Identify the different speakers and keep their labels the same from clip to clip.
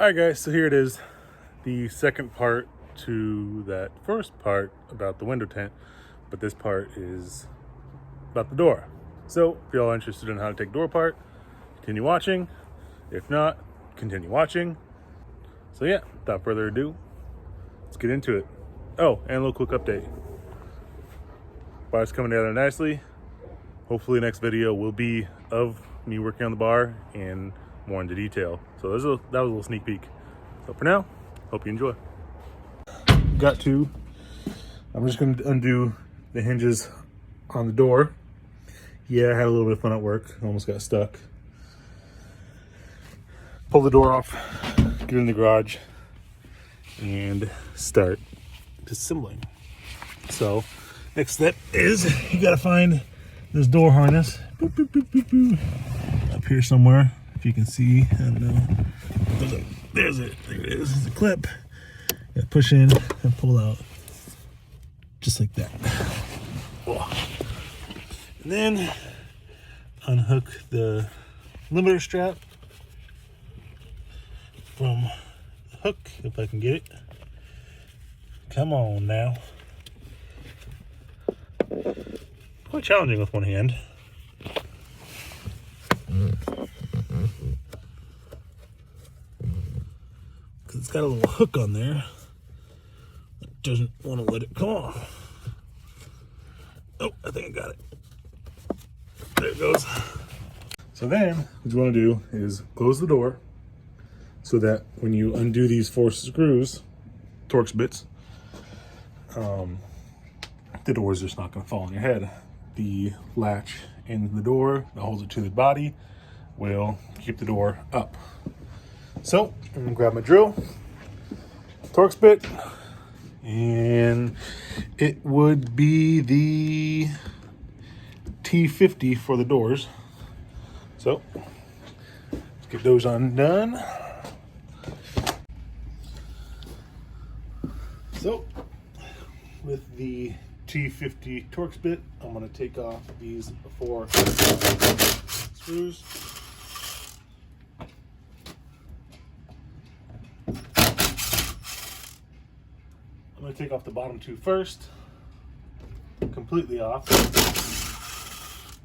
Speaker 1: Alright guys, so here it is, the second part to that first part about the window tint, but this part is about the door. So if you're all interested in how to take door apart, continue watching. If not, continue watching. So yeah, without further ado, let's get into it. Oh, and a little quick update. Bar's coming together nicely. Hopefully next video will be of me working on the bar and more into detail. So that was a little sneak peek. So for now, hope you enjoy. I'm just gonna undo the hinges on the door. Yeah, I had a little bit of fun at work. Almost got stuck. Pull the door off, get in the garage, and start disassembling. So next step is you gotta find this door harness. Boop, boop, boop, boop, boop. Up here somewhere. If you can see, I don't know. There's it. There it is. It's a clip. You gotta push in and pull out, just like that. And then unhook the limiter strap from the hook, if I can get it. Come on now. Quite challenging with one hand. Because it's got a little hook on there that doesn't want to let it come off. Oh, I think I got it. There it goes. So then what you want to do is close the door so that when you undo these 4 screws, Torx bits, the door is just not going to fall on your head. The latch in the door that holds it to the body will keep the door up. So I'm gonna grab my drill, Torx bit, and it would be the T50 for the doors. So let's get those undone. So with the T50 Torx bit, I'm going to take off these 4 screws. I'm going to take off the bottom 2 first, completely off.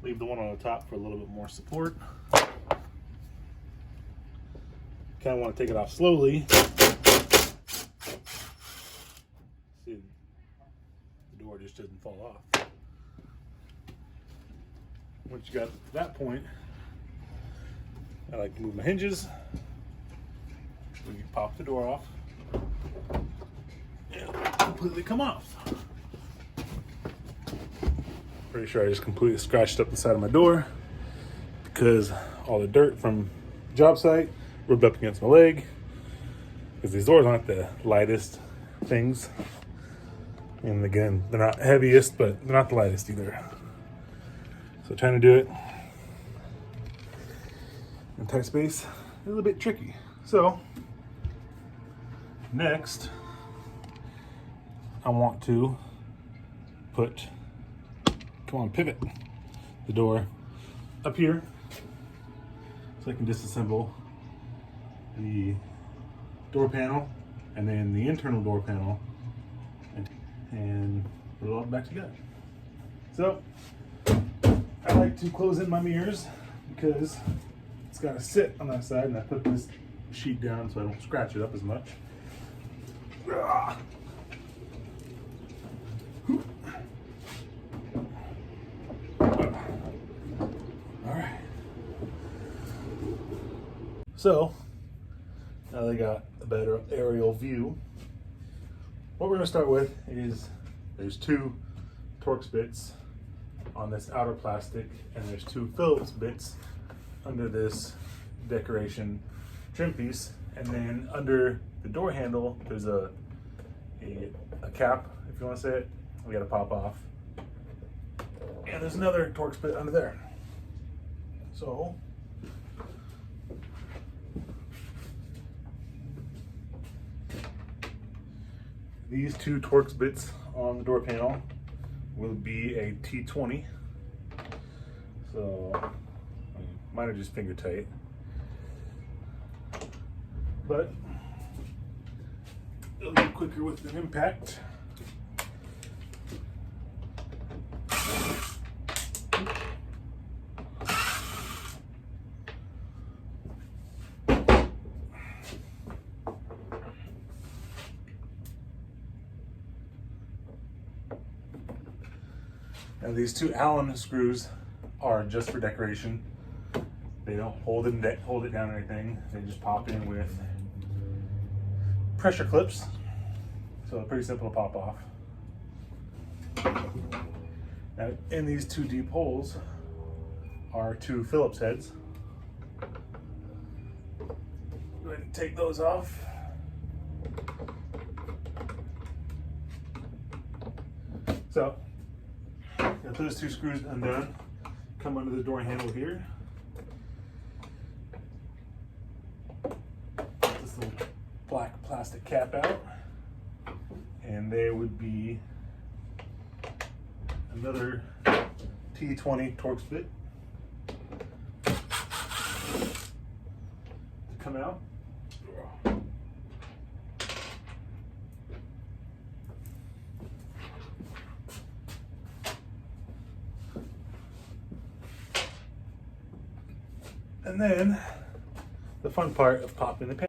Speaker 1: Leave the one on the top for a little bit more support. Kind of want to take it off slowly. See, the door just doesn't fall off. Once you got to that point, I like to move my hinges. We can pop the door off and completely come off. Pretty sure I just completely scratched up the side of my door because all the dirt from the job site rubbed up against my leg, because these doors aren't the lightest things. And again, they're not heaviest, but they're not the lightest either. So trying to do it in tight space is a little bit tricky. So next, I want to pivot the door up here so I can disassemble the door panel and then the internal door panel and put it all back together. So I like to close in my mirrors because it's got to sit on that side, and I put this sheet down so I don't scratch it up as much. Alright. So now they got a better aerial view. What we're going to start with is there's 2 Torx bits on this outer plastic, and there's 2 Phillips bits under this decoration trim piece, and then under the door handle there's a cap, if you want to say it, we got to pop off, and there's another Torx bit under there. So these 2 Torx bits on the door panel will be a T20. So mine are just finger tight. but it'll be quicker with an impact. Now these two Allen screws are just for decoration. They don't hold it down or anything. They just pop in with pressure clips, so they're pretty simple to pop off. Now in these two deep holes are two Phillips heads. Go ahead and take those off. So got those two screws undone. Come under the door handle here. Get this little black plastic cap out, and there would be another T20 Torx bit to come out. And then the fun part of popping the pan.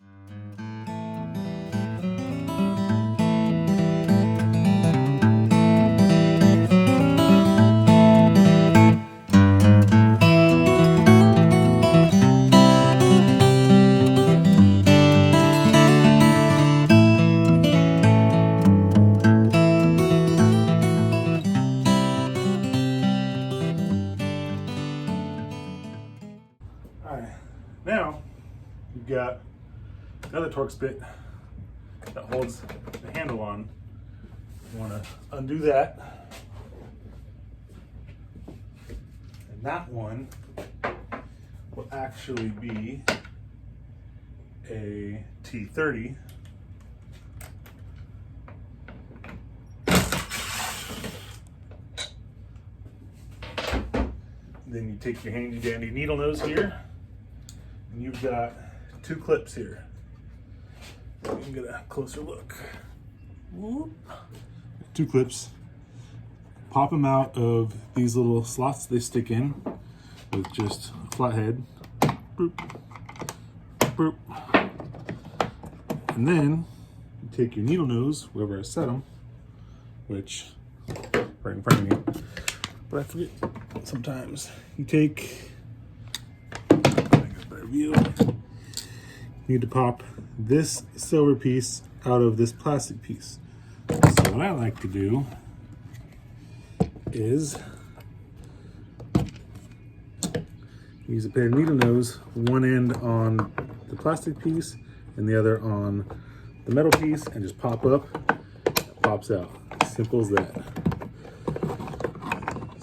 Speaker 1: Alright, now you've got another Torx bit that holds the handle on. You want to undo that. And that one will actually be a T30. Then you take your handy dandy needle nose here, and you've got two clips here. So you can get a closer look. Whoop. Two clips. Pop them out of these little slots they stick in with just a flat head. Boop. Boop. And then you take your needle nose, wherever I set them, which right in front of me. But I forget sometimes. You take, I get a better view. You need to pop this silver piece out of this plastic piece. So what I like to do is use a pair of needle nose, one end on the plastic piece and the other on the metal piece, and just pop up, it pops out. Simple as that.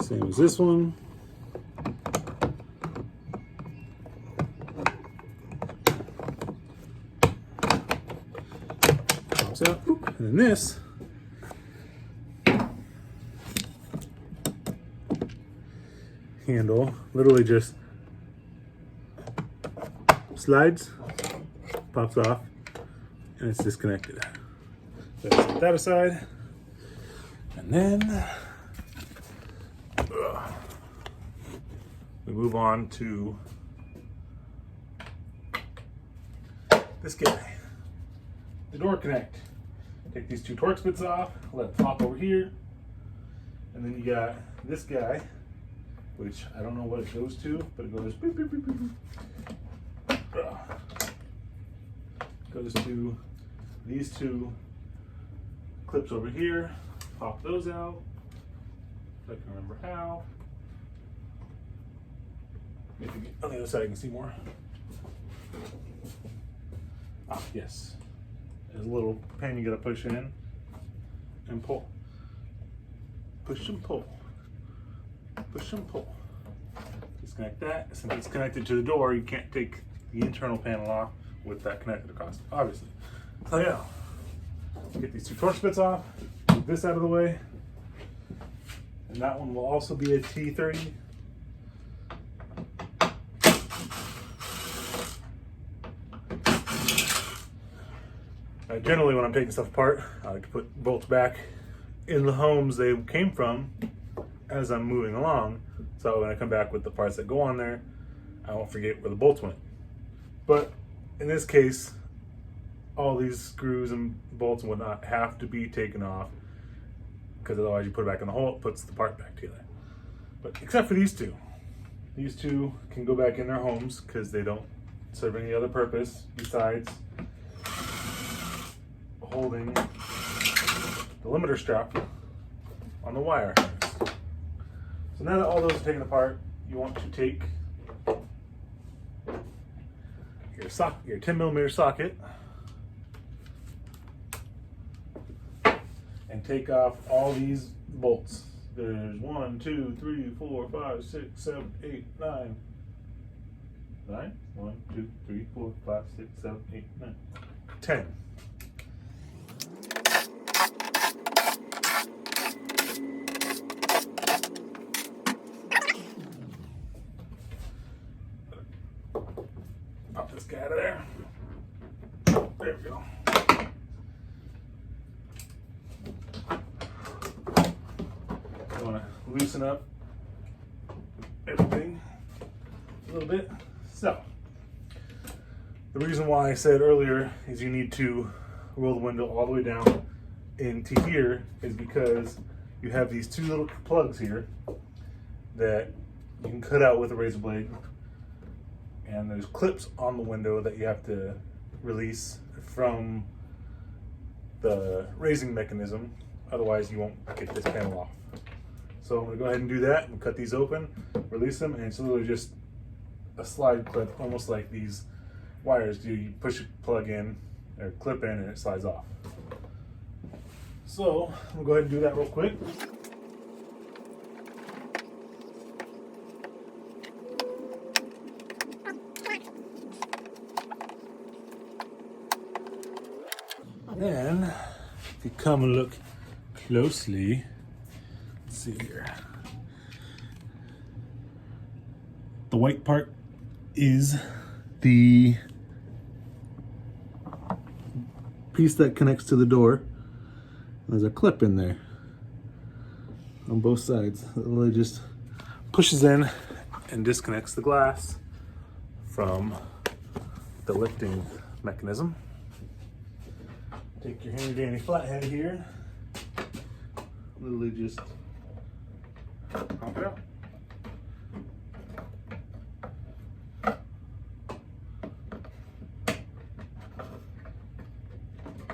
Speaker 1: Same as this one. Pops out. And then this handle literally just slides, pops off, and it's disconnected. So set that aside. And then we move on to this guy, the door connect. Take these two Torx bits off, let it pop over here, and then you got this guy, which I don't know what it goes to, but it goes beep, beep, beep, beep, beep. Goes to these two clips over here. Pop those out, if I can remember how. Maybe on the other side I can see more. Ah, yes. There's a little pin you gotta push in and pull. Push and pull. Push and pull. Disconnect that. Since it's connected to the door, you can't take the internal panel off with that connected across, obviously. So yeah, get these two Torx bits off, move this out of the way, and that one will also be a T30. Generally, when I'm taking stuff apart, I like to put bolts back in the homes they came from as I'm moving along. So when I come back with the parts that go on there, I won't forget where the bolts went. But in this case, all these screws and bolts and whatnot have to be taken off, because otherwise you put it back in the hole, it puts the part back together. But except for these two. These two can go back in their homes because they don't serve any other purpose besides holding the limiter strap on the wire. So now that all those are taken apart, you want to take your 10mm socket and take off all these bolts. There's 1, 2, 3, 4, 5, 6, 7, 8, 9. 9? 1, 2, 3, 4, 5, 6, 7, 8, 9. 10. Pop this guy out of there. There we go. You want to loosen up everything a little bit. So, the reason why I said earlier is you need to roll the window all the way down into here is because you have these two little plugs here that you can cut out with a razor blade, and there's clips on the window that you have to release from the raising mechanism, otherwise you won't get this panel off. So I'm going to go ahead and do that and cut these open, release them, and it's literally just a slide clip, almost like these wires do. You push a plug in or clip in and it slides off. So I'm going to go ahead and do that real quick. Then, if you come and look closely, let's see here. The white part is the piece that connects to the door. There's a clip in there on both sides. It really just pushes in and disconnects the glass from the lifting mechanism. Take your handy dandy flathead here, literally just pop it out.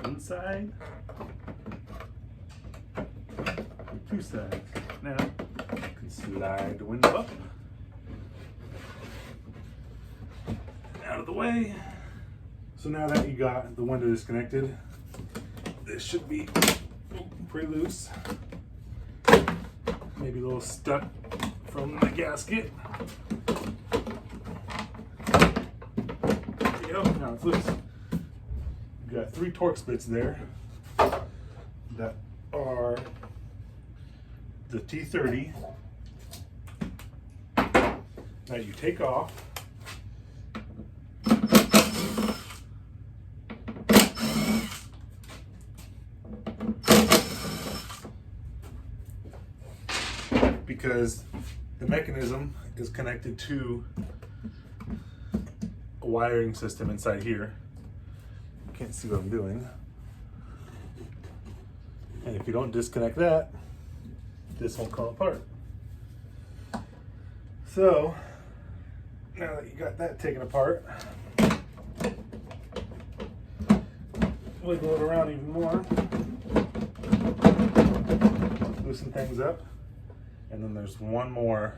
Speaker 1: One side, two sides. Now you can slide the window up, out of the way. So now that you got the window disconnected, this should be pretty loose. Maybe a little stuck from the gasket. There you go, now it's loose. You've got 3 Torx bits there that are the T30 that you take off. Because the mechanism is connected to a wiring system inside here. You can't see what I'm doing. And if you don't disconnect that, this won't come apart. So, now that you got that taken apart, wiggle it around even more, loosen things up. And then there's one more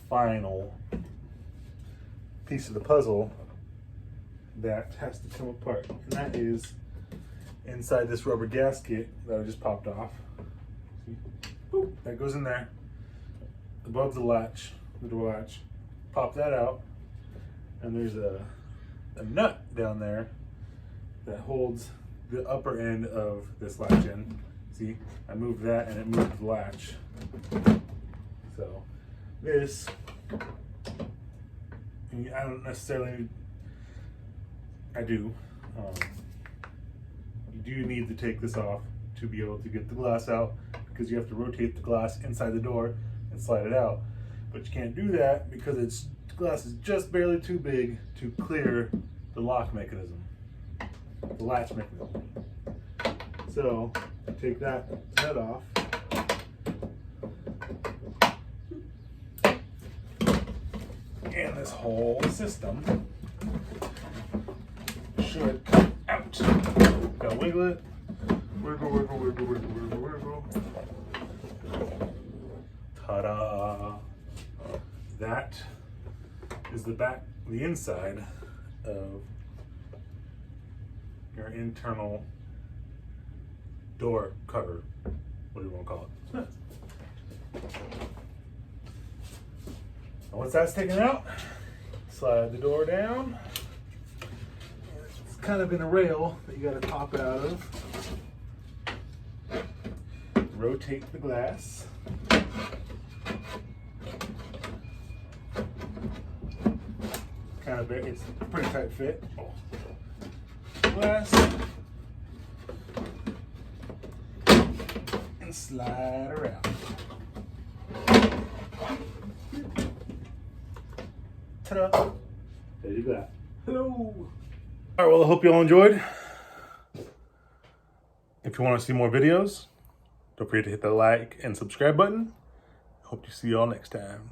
Speaker 1: final piece of the puzzle that has to come apart. And that is inside this rubber gasket that I just popped off. See? Boop, that goes in there. Above the latch, the door latch. Pop that out. And there's a nut down there that holds the upper end of this latch in. See, I moved that and it moved the latch. So this, I don't necessarily, I do, do need to take this off to be able to get the glass out, because you have to rotate the glass inside the door and slide it out. But you can't do that because the glass is just barely too big to clear the lock mechanism, the latch mechanism. So take that head off. And this whole system should come out. Gotta wiggle it. Wiggle, wiggle, wiggle, wiggle, wiggle, wiggle. Ta-da! That is the inside of your internal door cover. What do you want to call it? And once that's taken out, slide the door down. It's kind of in a rail that you got to pop it out of. Rotate the glass. Kind of big, it's a pretty tight fit. Glass. And slide her out. Ta-da! There you go. Hello! All right, well, I hope you all enjoyed. If you want to see more videos, don't forget to hit the like and subscribe button. Hope to see you all next time.